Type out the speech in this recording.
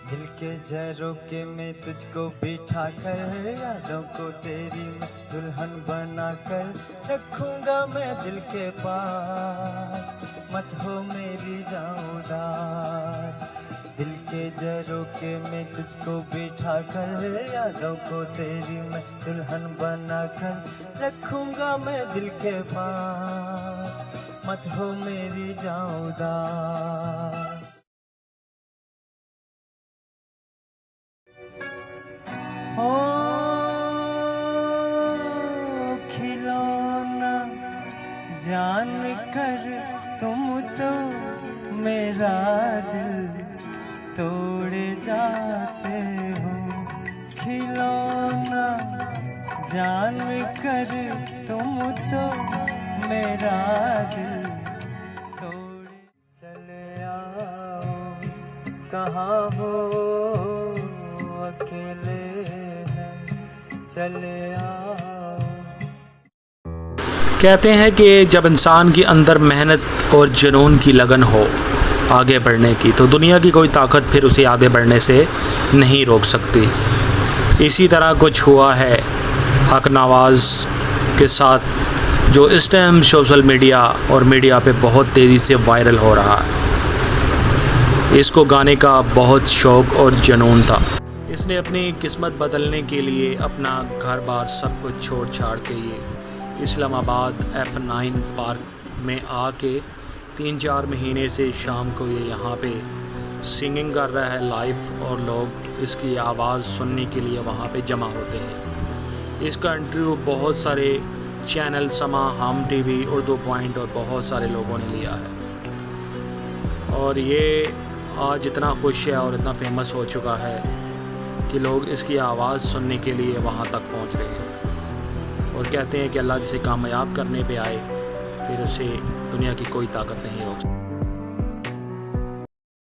दिल के झरोखे में तुझको बिठा कर, यादों को तेरी मैं दुल्हन बना कर रखूंगा मैं दिल के पास, मत हो मेरी जाऊं उदास। दिल के झरोखे में तुझको बिठा कर, यादों को तेरी मैं दुल्हन बना कर रखूंगा मैं दिल के पास, मत हो मेरी जाऊं उदास। ओ खिलौना जान कर तुम तो मेरा दिल तोड़े जाते हो, खिलौना जान कर तुम तो मेरा दिल तोड़े। चले आओ कहाँ हो अकेले हैं, चले आओ। कहते हैं कि जब इंसान के अंदर मेहनत और जुनून की लगन हो आगे बढ़ने की, तो दुनिया की कोई ताकत फिर उसे आगे बढ़ने से नहीं रोक सकती। इसी तरह कुछ हुआ है हक नवाज़ के साथ, जो इस टाइम सोशल मीडिया और मीडिया पे बहुत तेज़ी से वायरल हो रहा है। इसको गाने का बहुत शौक़ और जुनून था। इसने अपनी किस्मत बदलने के लिए अपना घर बार सब कुछ छोड़ छाड़ के ये इस्लामाबाद F9 पार्क में आके 3-4 महीने से शाम को ये यहाँ पे सिंगिंग कर रहा है लाइव, और लोग इसकी आवाज़ सुनने के लिए वहाँ पे जमा होते हैं। इसका इंटरव्यू बहुत सारे चैनल, समा, हम टीवी, उर्दू पॉइंट और बहुत सारे लोगों ने लिया है। और ये आज इतना खुश है और इतना फेमस हो चुका है कि लोग इसकी आवाज़ सुनने के लिए वहाँ तक पहुँच रहे हैं, और कहते हैं कि अल्लाह जिसे कामयाब करने पे आए फिर उसे दुनिया की कोई ताकत नहीं रोक सकती।